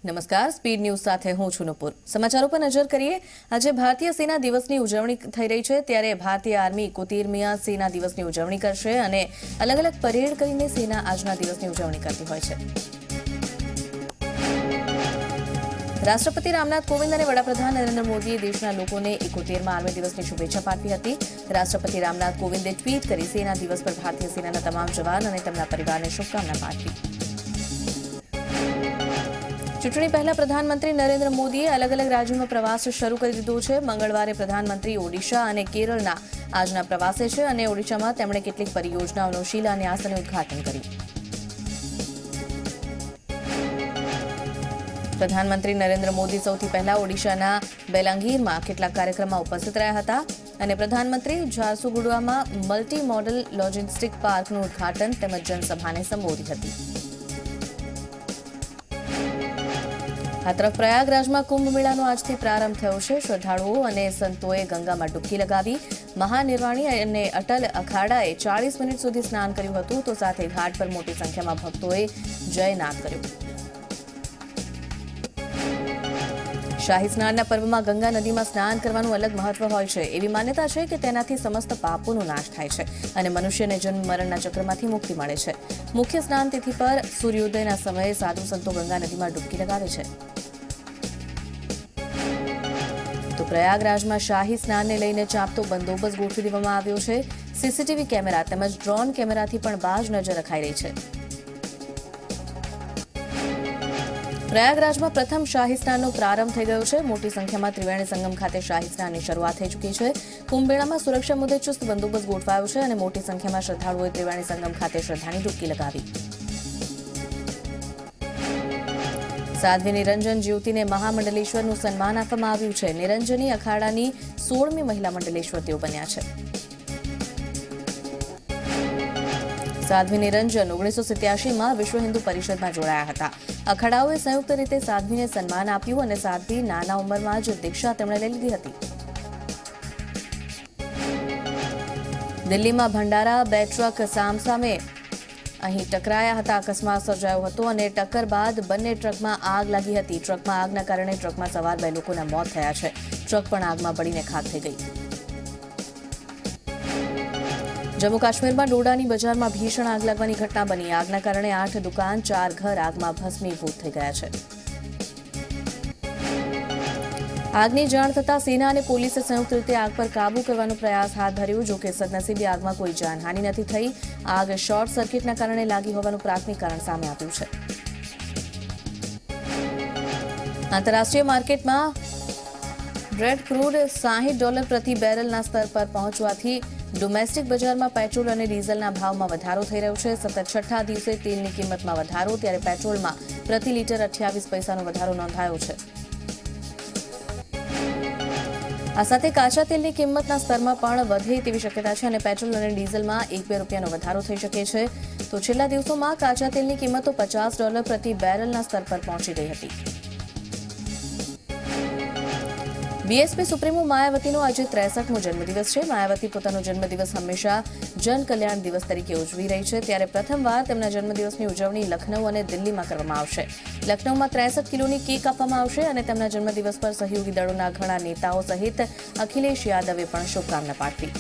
નમસ્કાર, speed news સાથે હું છું નુપુર। સમાચારો પર નજર કરીએ। આજે ભારતીય સેના દિવસની ઉજવણી થઈ રહી છે, ત્યારે ભારતીય આર્મી 71મી સેના દિવસની ઉજવણી કરશે અને અલગ અલગ પરેડ કરીને સેના આજના દિવસની ઉજવણી કરતી હોય છે। રાષ્ટ્રપતિ રામનાથ કોવિંદ અને વડાપ્રધાન નરેન્દ્ર મોદીએ દેશના લોકોને 71મા આર્મી દિવસની શુભેચ્છા પાઠવી હતી। રાષ્ટ્રપતિ રામનાથ કોવિંદે ટ્વીટ કરી સેના દિવસ પર ભારતીય સેનાના તમામ જવાન અને તેમના પરિવારને શુભકામના પાઠવી। ચૂંટણી પહેલા પ્રધાનમંત્રી નરેન્દ્ર મોદીએ અલગ અલગ રાજ્યોમાં પ્રવાસ શરૂ કરી દીધો છે। મંગળવારે પ્રધાનમંત્રી ઓડિશા અને કેરળના આજના પ્રવાસે છે અને ઓડિશામાં તેમણે કેટલીક પરિયોજનાઓનો શિલાન્યાસ અને ઉદ્ઘાટન કર્યું। પ્રધાનમંત્રી નરેન્દ્ર મોદી સૌથી પહેલા ઓડિશાના બેલાંગીરમાં કેટલાક કાર્યક્રમમાં ઉપસ્થિત રહ્યા હતા અને પ્રધાનમંત્રી ઝારસુગુડામાં મલ્ટી મોડલ લોજિસ્ટિક પાર્કનું ઉદ્ઘાટન તેમજ જનસભાને સંબોધી હતી। આ તરફ પ્રયાગરાજમાં કુંભ મેળાનો આજથી પ્રારંભ થયો છે। શ્રદ્ધાળુઓ અને સંતોએ ગંગામાં ડૂબકી લગાવી। મહાનિર્વાણી અને અટલ અખાડાએ 40 મિનિટ સુધી સ્નાન કર્યું હતું, તો સાથે ઘાટ પર મોટી સંખ્યામાં ભક્તોએ જયનાદ કર્યો। શાહી સ્નાનના પર્વમાં ગંગા નદીમાં સ્નાન કરવાનું અલગ મહત્વ હોય છે। એવી માન્યતા છે કે તેનાથી સમસ્ત પાપોનો નાશ થાય છે અને મનુષ્યને જન્મ મરણના ચક્રમાંથી મુક્તિ મળે છે। મુખ્ય સ્નાન તિથિ પર સૂર્યોદયના સમયે સાધુ સંતો ગંગા નદીમાં ડૂબકી લગાવે છે। તો પ્રયાગરાજમાં શાહી સ્નાનને લઈને ચાંપતો બંદોબસ્ત ગોઠવી દેવામાં આવ્યો છે। સીસીટીવી કેમેરા તેમજ ડ્રોન કેમેરાથી પણ બાજ નજર રખાઈ રહી છે। પ્રયાગરાજમાં પ્રથમ શાહી સ્નાનનો પ્રારંભ થઈ ગયો છે। મોટી સંખ્યામાં ત્રિવેણી સંગમ ખાતે શાહી સ્નાનની શરૂઆત થઈ ચૂકી છે। કુંભ મેળામાં સુરક્ષા મુદ્દે ચુસ્ત બંદોબસ્ત ગોઠવાયો છે અને મોટી સંખ્યામાં શ્રદ્ધાળુઓએ ત્રિવેણી સંગમ ખાતે શ્રદ્ધાની ડૂબકી લગાવી। સાધ્વી નિરંજન જ્યોતિને મહામંડલેશ્વરનું સન્માન આપવામાં આવ્યું છે। નિરંજની અખાડાની 16મી મહિલા મંડલેશ્વર તેઓ બન્યા છે। સાધ્વી નિરંજન 1987માં વિશ્વ હિન્દુ પરિષદમાં જોડાયા હતા। અખાડાઓએ સંયુક્ત રીતે સાધ્વીને સન્માન આપ્યું અને સાધ્વી નાના ઉંમરમાં જ દીક્ષા તેમણે લઈ લીધી હતી। દિલ્હીમાં ભંડારા 2 ટ્રક સામસામે અહીં ટકરાયા હતા। અકસ્માત સર્જાયો હતો અને ટક્કર બાદ બંને ટ્રકમાં આગ લાગી હતી। ટ્રકમાં આગના કારણે ટ્રકમાં સવાર 2 લોકોના મોત થયા છે। ટ્રક પણ આગમાં બળીને ખાખ થઈ ગઈ। જમ્મુ કાશ્મીરમાં ડોડાની બજારમાં ભીષણ આગ લાગવાની ઘટના બની। આગના કારણે 8 દુકાન 4 ઘર આગમાં ભસ્મીભૂત થઈ ગયા છે। આગની જાણ થતાં સેના અને પોલીસે સંયુક્ત રીતે આગ પર કાબૂ કરવાનો પ્રયાસ હાથ ધર્યો। જોકે સદનસીબે આગમાં કોઈ જાનહાનિ નથી થઈ। આગ શોર્ટ સર્કિટના કારણે લાગી હોવાનું પ્રાથમિક કારણ સામે આવ્યું છે। આંતરરાષ્ટ્રીય માર્કેટમાં બ્રેન્ટ ક્રૂડ $60 પ્રતિ બેરલના સ્તર પર પહોંચવાથી ડોમેસ્ટિક બજારમાં પેટ્રોલ અને ડીઝલના ભાવમાં વધારો થઈ રહ્યો છે। સતત છઠ્ઠા દિવસે તેલની કિંમતમાં વધારો, ત્યારે પેટ્રોલમાં પ્રતિ લીટર 28 પૈસાનો વધારો નોંધાયો છે। આ સાથે કાચા તેલની કિંમતના સ્તરમાં પણ વધે તેવી શક્યતા છે અને પેટ્રોલ અને ડીઝલમાં 1-2 રૂપિયાનો વધારો થઈ શકે છે। તો છેલ્લા દિવસોમાં કાચા તેલની કિંમતો $50 પ્રતિ બેરલના સ્તર પર પહોંચી ગઈ હતી। બીએસપી સુપ્રીમો માયાવતીનો આજે 63મો જન્મદિવસ છે। માયાવતી પોતાનો જન્મદિવસ હંમેશા જનકલ્યાણ દિવસ તરીકે ઉજવી રહી છે, ત્યારે પ્રથમવાર તેમના જન્મદિવસની ઉજવણી લખનઉ અને દિલ્હીમાં કરવામાં આવશે। લખનઉમાં 63 કિલોની કેક આપવામાં આવશે અને તેમના જન્મદિવસ પર સહયોગી દળોના ઘણા નેતાઓ સહિત અખિલેશ યાદવે પણ શુભકામના પાઠવી।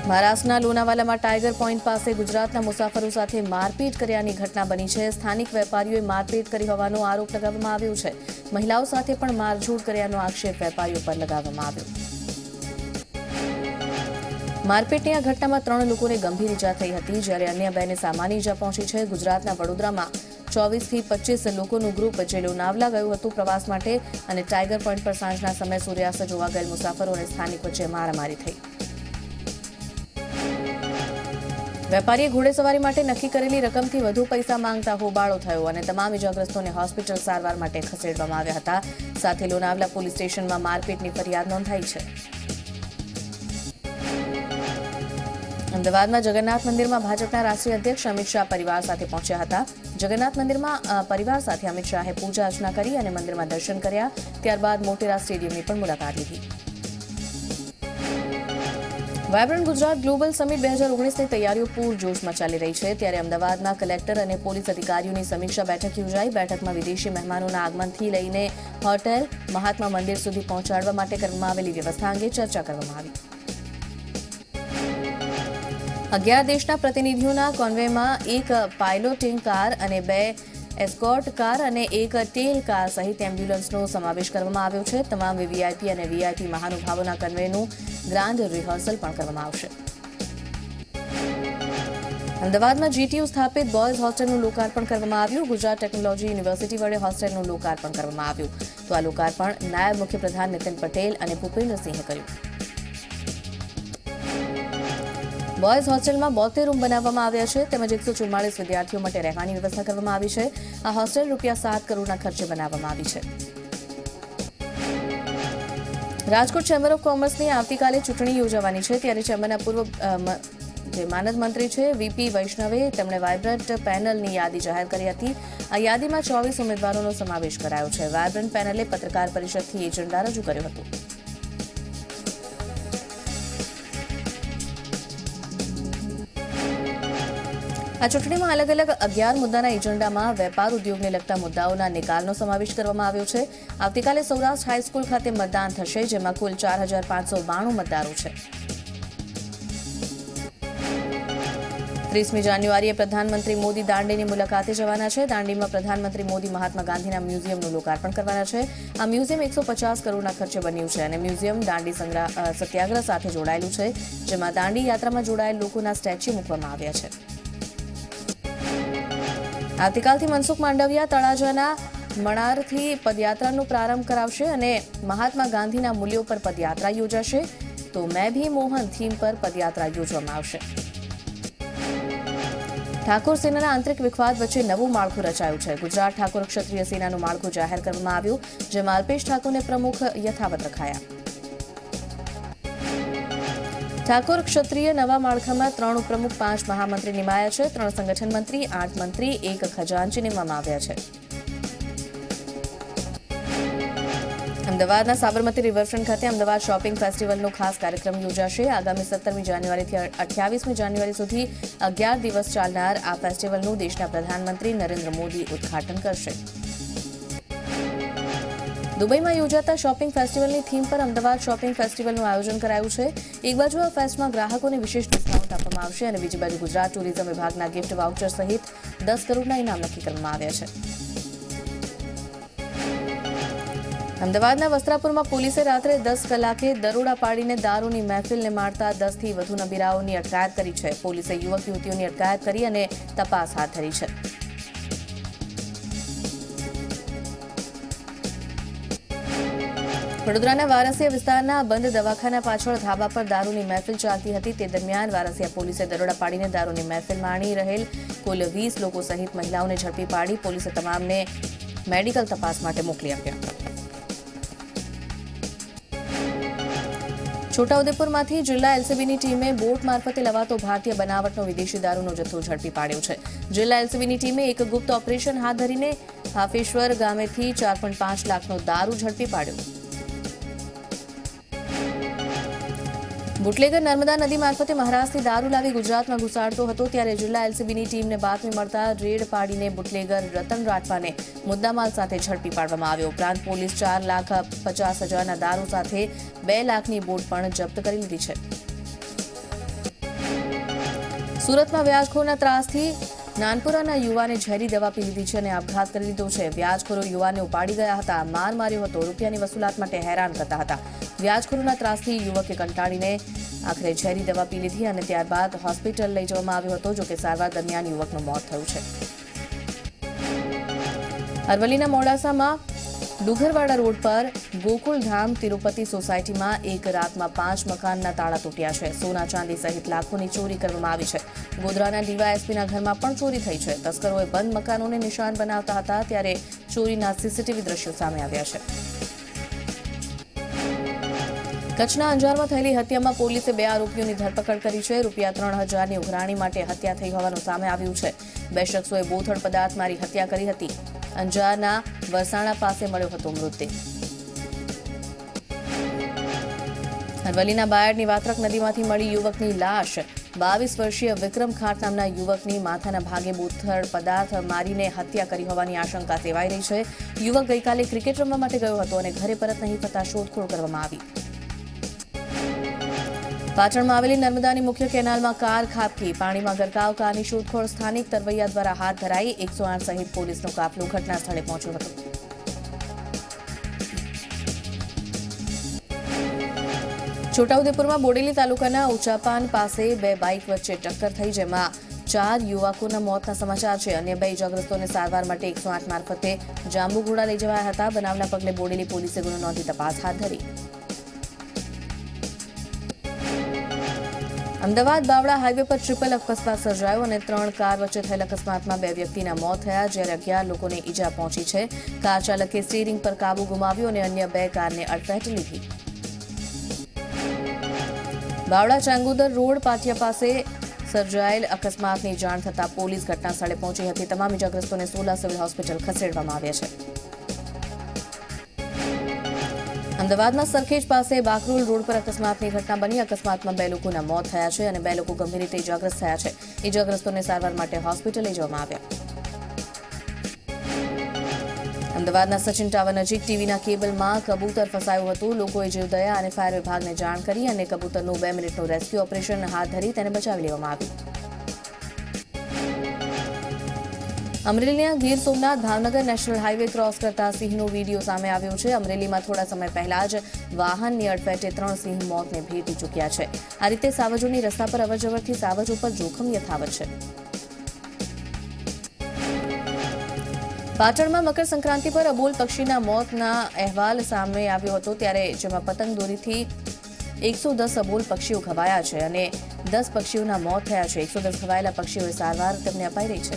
મહારાષ્ટ્રના લોનાવાલામાં ટાઈગર પોઈન્ટ પાસે ગુજરાતના મુસાફરો સાથે મારપીટ કર્યાની ઘટના બની છે। સ્થાનિક વેપારીઓએ મારપીટ કરી હોવાનો આરોપ લગાવવામાં આવ્યો છે। મહિલાઓ સાથે પણ મારઝૂડ કર્યાનો આક્ષેપ વેપારીઓ પર લગાવવામાં આવ્યો। મારપીટની આ ઘટનામાં 3 લોકોને ગંભીર ઈજા થઈ હતી, જ્યારે અન્ય 2ને સામાન્ય ઈજા પહોંચી છે। ગુજરાતના વડોદરામાં 24 થી 25 લોકોનું ગ્રુપ જે લોનાવલા ગયું હતું પ્રવાસ માટે અને ટાઈગર પોઈન્ટ પર સાંજના સમયે સૂર્યાસ્ત જોવા ગયેલ મુસાફરો અને સ્થાનિક વચ્ચે મારામારી થઈ। વેપારીએ ઘોડેસવારી માટે નક્કી કરેલી રકમથી વધુ પૈસા માંગતા હોબાળો થયો અને તમામ ઇજાગ્રસ્તોને હોસ્પિટલ સારવાર માટે ખસેડવામાં આવ્યા હતા। સાથે લોનાવલા પોલીસ સ્ટેશનમાં મારપીટની ફરિયાદ નોંધાઈ છે। અમદાવાદમાં જગન્નાથ મંદિરમાં ભાજપના રાષ્ટ્રીય અધ્યક્ષ અમિત શાહ પરિવાર સાથે પહોંચ્યા હતા। જગન્નાથ મંદિરમાં પરિવાર સાથે અમિત શાહે પૂજા અર્ચના કરી અને મંદિરમાં દર્શન કર્યા। ત્યારબાદ મોટેરા સ્ટેડિયમની પણ મુલાકાત લીધી। વાયબ્રન્ટ ગુજરાત ગ્લોબલ સમિટ 2019ની તૈયારીઓ પૂરજોશમાં ચાલી રહી છે ત્યારે અમદાવાદમાં કલેક્ટર અને પોલીસ અધિકારીઓની સમીક્ષા બેઠક યોજાઈ. બેઠકમાં વિદેશી મહેમાનોના આગમનથી લઈને હોટેલ, મહાત્મા મંદિર સુધી પહોંચાડવા માટે કરવામાં આવેલી વ્યવસ્થા અંગે ચર્ચા કરવામાં આવી. 11 દેશના પ્રતિનિધિઓના કોન્વેમાં એક પાયલોટિંગ કાર અને 2 એસ્કોર્ટ કાર અને એક ટેલ કાર સહિત એમ્બ્યુલન્સનો સમાવેશ કરવામાં આવ્યો છે. તમામ વીવીઆઈપી અને વીઆઈપી મહાનુભાવોના કન્વેનું ગ્રાન્ડ રિહર્સલ પણ કરવામાં આવશે. અમદાવાદમાં જીટીયુ સ્થાપિત બોયઝ હોસ્ટેલનું લોકાર્પણ કરવામાં આવ્યું. ગુજરાત ટેકનોલોજી યુનિવર્સિટી વડે હોસ્ટેલનું લોકાર્પણ કરવામાં આવ્યું. તો આ લોકાર્પણ નાયબ મુખ્યપ્રધાન નીતિન પટેલ અને ભૂપેન્દ્રસિંહે કર્યું. બોયઝ હોસ્ટેલમાં 72 રૂમ બનાવવામાં આવ્યા છે તેમજ 144 વિદ્યાર્થીઓ માટે રહેવાની વ્યવસ્થા કરવામાં આવી છે. આ હોસ્ટેલ ₹7 કરોડના ખર્ચે બનાવવામાં આવી છે. રાજકોટ ચેમ્બર ઓફ કોમર્સની આવતીકાલે ચૂંટણી યોજાવાની છે ત્યારે ચેમ્બરના પૂર્વ માનદ મંત્રી છે વીપી વૈષ્ણવે તેમણે વાયબ્રન્ટ પેનલની યાદી જાહેર કરી હતી. આ યાદીમાં 24 ઉમેદવારોનો સમાવેશ કરાયો છે. વાયબ્રન્ટ પેનલે પત્રકાર પરિષદથી એજન્ડા રજૂ કર્યો હતો. આ ચૂંટણીમાં અલગ અલગ 11 મુદ્દાના એજન્ડામાં વેપાર ઉદ્યોગને લગતા મુદ્દાઓના નિકાલનો સમાવેશ કરવામાં આવ્યો છે. આવતીકાલે સૌરાષ્ટ્ર હાઈસ્કૂલ ખાતે મતદાન થશે જેમાં કુલ 4592 મતદારો છે. 30મી જાન્યુઆરીએ પ્રધાનમંત્રી મોદી દાંડીની મુલાકાતે જવાના છે. દાંડીમાં પ્રધાનમંત્રી મોદી મહાત્મા ગાંધીના મ્યુઝિયમનું લોકાર્પણ કરવાના છે. આ મ્યુઝિયમ 150 કરોડના ખર્ચે બન્યું છે અને મ્યુઝિયમ દાંડી સત્યાગ્રહ સાથે જોડાયેલું છે જેમાં દાંડી યાત્રામાં જોડાયેલ લોકોના સ્ટેચ્યુ મૂકવામાં આવ્યા છે. આવતીકાલથી મનસુખ માંડવિયા તળાજાના મણારથી પદયાત્રાનો પ્રારંભ કરાવશે અને મહાત્મા ગાંધીના મૂલ્યો પર પદયાત્રા યોજાશે. તો મેં ભી મોહન થીમ પર પદયાત્રા યોજવામાં આવશે. ઠાકોર સેનાના આંતરિક વિખવાદ વચ્ચે નવું માળખું રચાયું છે. ગુજરાત ઠાકોર ક્ષત્રિય સેનાનું માળખું જાહેર કરવામાં આવ્યું જેમાં અલ્પેશ ઠાકોરને પ્રમુખ યથાવત રખાયા. ઠાકોર ક્ષત્રિય નવા માળખામાં 3 ઉપપ્રમુખ, 5 મહામંત્રી નિમાયા છે. 3 સંગઠન મંત્રી, 8 મંત્રી, 1 ખજાનચી નિમવામાં આવ્યા છે. અમદાવાદના સાબરમતી રિવરફ્રન્ટ ખાતે અમદાવાદ શોપિંગ ફેસ્ટિવલનો ખાસ કાર્યક્રમ યોજાશે. આગામી 17મી જાન્યુઆરીથી 28મી જાન્યુઆરી સુધી 11 દિવસ ચાલનાર આ ફેસ્ટિવલનું દેશના પ્રધાનમંત્રી નરેન્દ્ર મોદી ઉદ્ઘાટન કરશે. દુબઈમાં યોજાતા શોપિંગ ફેસ્ટિવલની થીમ પર અમદાવાદ શોપિંગ ફેસ્ટિવલનું આયોજન કરાયું છે. એક બાજુ આ ફેસ્ટમાં ગ્રાહકોને વિશેષ ડિસ્કાઉન્ટ આપવામાં આવશે અને બીજી બાજુ ગુજરાત ટુરિઝમ વિભાગના ગિફ્ટ વાઉચર સહિત 10 કરોડના ઇનામ નક્કી કરવામાં આવ્યા છે. અમદાવાદના વસ્ત્રાપુરમાં પોલીસે રાત્રે 10 કલાકે દરોડા પાડીને દારૂની મહેફિલને મારતા 10થી વધુ નબીરાઓની અટકાયત કરી છે. પોલીસે યુવક યુવતીઓની અટકાયત કરી અને તપાસ હાથ ધરી છે. વડોદરાના વારસિયા વિસ્તારના બંધ દવાખાના પાછળ ધાબા પર દારૂની મહેફિલ ચાલતી હતી. તે દરમિયાન વારસિયા પોલીસે દરોડા પાડીને દારૂની મહેફિલ માણી રહેલ કુલ 20 લોકો સહિત મહિલાઓને ઝડપી પાડી પોલીસે તમામને મેડિકલ તપાસ માટે મોકલી આપ્યા. છોટાઉદેપુરમાંથી જિલ્લા એલસીબીની ટીમે બોટ મારફતે લવાતો ભારતીય બનાવટનો વિદેશી દારૂનો જથ્થો ઝડપી પાડ્યો છે. જિલ્લા એલસીબીની ટીમે એક ગુપ્ત ઓપરેશન હાથ ધરીને હાફેશ્વર ગામેથી 4.5 લાખનો દારૂ ઝડપી પાડ્યો. બુટલેગર નર્મદા નદી મારફતે મહારાષ્ટ્રથી દારૂ લાવી ગુજરાતમાં ઘુસાડતો હતો ત્યારે જિલ્લા એલસીબીની ટીમને બાતમી મળતા રેડ પાડીને બુટલેગર રતન રાઠવાને મુદ્દામાલ સાથે ઝડપી પાડવામાં આવ્યો. ઉપરાંત પોલીસ 4,50,000ના દારૂ સાથે 2 લાખની બોટ પણ જપ્ત કરી લીધી છે. સુરતમાં વ્યાજખોરના ત્રાસથી નાનપુરાના યુવાને ઝેરી દવા પી લીધી છે અને આપઘાત કરી લીધો છે. વ્યાજખોરો યુવાનને ઉપાડી ગયા હતા, માર માર્યો હતો, રૂપિયાની વસૂલાત માટે હેરાન કરતા હતા. વ્યાજખોરોના ત્રાસથી યુવકે કંટાળીને આખરે ઝેરી દવા પી લીધી અને ત્યારબાદ હોસ્પિટલ લઈ જવામાં આવ્યો હતો. જોકે સારવાર દરમિયાન યુવકનું મોત થયું છે. અરવલ્લીના મોડાસામાં ડુગરવાડા રોડ પર ગોકુલધામ તિરુપતિ સોસાયટીમાં એક રાતમાં 5 મકાનના તાળા તૂટ્યા છે. સોના ચાંદી સહિત લાખોની ચોરી કરવામાં આવી છે. ગોધરાના ડીવાયએસપીના ઘરમાં પણ ચોરી થઈ છે. તસ્કરોએ બંધ મકાનોને નિશાન બનાવતા હતા ત્યારે ચોરીના સીસીટીવી દ્રશ્યો સામે આવ્યા છે. કચ્છના અંજારમાં થયેલી હત્યામાં પોલીસે 2 આરોપીઓની ધરપકડ કરી છે. ₹3,000ની ઉઘરાણી માટે હત્યા થઈ હોવાનું સામે આવ્યું છે. 2 શખ્સોએ બોથડ પદાર્થ મારી હત્યા કરી હતી. અંજારના વરસાણા પાસે મળ્યો હતો મૃતદેહ. અરવલ્લીના બાયડની વાત્રક નદીમાંથી મળી યુવકની લાશ. 22 વર્ષીય વિક્રમ ખાટ નામના યુવકની માથાના ભાગે બોથડ પદાર્થ મારીને હત્યા કરી હોવાની આશંકા સેવાઈ રહી છે. યુવક ગઈકાલે ક્રિકેટ રમવા માટે ગયો હતો અને ઘરે પરત નહીં થતા શોધખોળ કરવામાં આવી. પાટણમાં આવેલી નર્મદાની મુખ્ય કેનાલમાં કાર ખાબકી. પાણીમાં ગરકાવ કારની શોધખોળ સ્થાનિક તરવૈયા દ્વારા હાથ ધરાઈ. 108 સહિત પોલીસનો કાફલો ઘટના સ્થળે પહોંચ્યો હતો. છોટાઉદેપુરમાં બોડેલી તાલુકાના ઉચાપાન પાસે 2 બાઇક વચ્ચે ટક્કર થઈ, જેમાં 4 યુવકોના મોતના સમાચાર છે. અન્ય 2 ઇજાગ્રસ્તોને સારવાર માટે 108 મારફતે જાંબુઘોડા લઈ જવાયા હતા. બનાવના પગલે બોડેલી પોલીસે ગુનો નોંધી તપાસ હાથ ધરી. અમદાવાદ બાવળા હાઈવે પર ટ્રિપલ અકસ્માત સર્જાયો અને 3 કાર વચ્ચે થયેલ અકસ્માતમાં 2 વ્યક્તિના મોત થયા, જ્યારે 11 લોકોને ઈજા પહોંચી છે. કાર ચાલકે સ્ટીરિંગ પર કાબુ ગુમાવ્યો અને અન્ય 2 કારને અડફેટે લીધી. બાવળા ચાંગોદર રોડ પાટિયા પાસે સર્જાયેલ અકસ્માતની જાણ થતાં પોલીસ ઘટના સ્થળે પહોંચી હતી. તમામ ઈજાગ્રસ્તોને સોલા સિવિલ હોસ્પિટલ ખસેડવામાં આવ્યા છે. અમદાવાદમાં સરખેજ પાસે બાકરોલ રોડ પર અકસ્માતની ઘટના બની. અકસ્માતમાં 2 લોકોના મોત થયા છે અને 2 લોકો ગંભીર રીતે ઈજાગ્રસ્ત થયા છે. ઈજાગ્રસ્તોને સારવાર માટે હોસ્પિટલ લઈ જવામાં આવ્યા. અમદાવાદના સચિન ટાવર નજીક ટીવીના કેબલમાં કબૂતર ફસાયું હતું. લોકોએ જીવદયા અને ફાયર વિભાગને જાણ કરી અને કબૂતરનું 2 મિનિટનું રેસ્ક્યુ ઓપરેશન હાથ ધરી તેને બચાવી લેવામાં આવ્યું. અમરેલીના Gir Somnath Bhavnagar national highway cross કરતા સિંહનો વીડિયો સામે આવ્યો છે. અમરેલીમાં થોડા સમય પહેલા જ વાહનની અડફેટે 3 સિંહ મોતને ભેટી ચૂક્યા છે. આ રીતે સાવજોની રસ્તા પર અવરજવરથી સાવજો પર જોખમ યથાવત છે. પાટણમાં મકર સંક્રાંતિ પર અબોલ પક્ષીના મોતના અહેવાલ સામે આવ્યો હતો, ત્યારે જેમાં પતંગ દોરીથી 110 અબોલ પક્ષીઓ ઘવાયા છે અને 10 પક્ષીઓના મોત થયા છે. 110 ઘવાયેલા પક્ષીઓએ સારવાર તેમને અપાઈ રહી છે.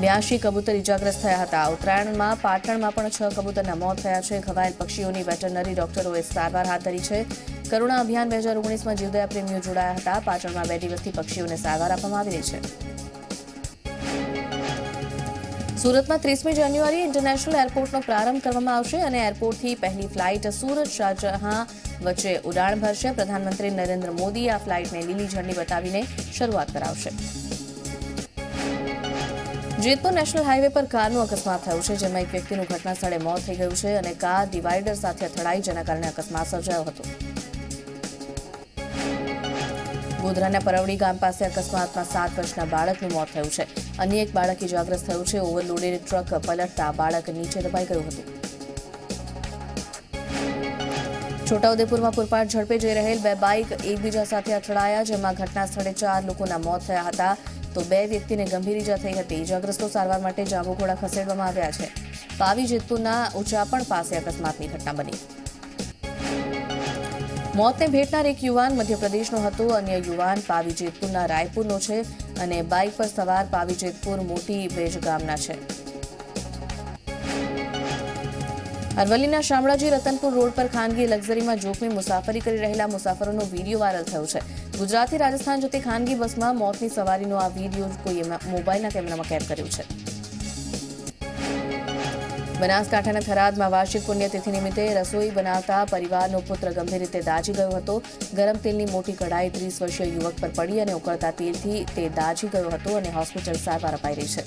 82 કબૂતર ઇજાગ્રસ્ત થયા હતા. ઉત્તરાયણમાં પાટણમાં પણ 6 કબૂતરના મોત થયા છે. ઘવાયેલ પક્ષીઓની વેટરનરી ડોક્ટરોએ સારવાર હાથ ધરી છે. કરુણા અભિયાન 2019માં જીવદયા પ્રેમીઓ જોડાયા હતા. પાટણમાં 2 દિવસથી પક્ષીઓને સારવાર આપવામાં આવી રહી છે. સુરતમાં 30મી જાન્યુઆરીએ ઇન્ટરનેશનલ એરપોર્ટનો પ્રારંભ કરવામાં આવશે અને એરપોર્ટથી પહેલી ફ્લાઇટ સુરત શાહજહાં વચ્ચે ઉડાણ ભરશે. પ્રધાનમંત્રી નરેન્દ્ર મોદી આ ફ્લાઇટને લીલી ઝંડી બતાવીને શરૂઆત કરાવશે. જેતપુર નેશનલ હાઈવે પર કારનો અકસ્માત થયો છે, જેમાં એક વ્યક્તિનું ઘટના સ્થળે મોત થઈ ગયું છે અને કાર ડિવાઈડર સાથે અથડાઈ, જેના કારણે અકસ્માત સર્જાયો હતો. ગોધરાના પરવડી ગામ પાસે અકસ્માતમાં 7 વર્ષના બાળકનું મોત થયું છે. અન્ય એક બાળક ઇજાગ્રસ્ત થયું છે. ઓવરલોડેડ ટ્રક પલટતા બાળક નીચે દબાઈ ગયું હતું. છોટાઉદેપુરમાં પૂરપાટ ઝડપે જઈ રહેલ 2 બાઇક એકબીજા સાથે અથડાયા, જેમાં ઘટના સ્થળે 4 લોકોના મોત થયા હતા તો 2 વ્યક્તિને ગંભીર ઈજા થઈ હતી. ઇજાગ્રસ્તો સારવાર માટે જાંબુઘોડા ખસેડવામાં આવ્યા છે. પાવી જેતપુરના ઉચાપણ પાસે અકસ્માતની ઘટના બની. મોતને ભેટનાર એક યુવાન મધ્યપ્રદેશનો હતો. અન્ય યુવાન પાવી જેતપુરના રાયપુરનો છે અને બાઇક પર સવાર પાવી જેતપુર મોટી બેજ ગામના છે. અરવલ્લીના શામળાજી રતનપુર રોડ પર ખાનગી લક્ઝરીમાં જોખમી મુસાફરી કરી રહેલા મુસાફરોનો વીડિયો વાયરલ થયો છે. ગુજરાતથી રાજસ્થાન જતી ખાનગી બસમાં મોતની સવારીનો આ વીડિયો કોઈએ મોબાઈલના કેમેરામાં કેદ કર્યો છે. બનાસકાંઠાના થરાદમાં વાર્ષિક પુણ્યતિથિ નિમિત્તે રસોઈ બનાવતા પરિવારનો પુત્ર ગંભીર રીતે દાઝી ગયો હતો. ગરમ તેલની મોટી કઢાઈ 30 વર્ષીય યુવક પર પડી અને ઉકળતા તેલથી તે દાઝી ગયો હતો અને હોસ્પિટલ સારવાર અપાઈ રહી છે.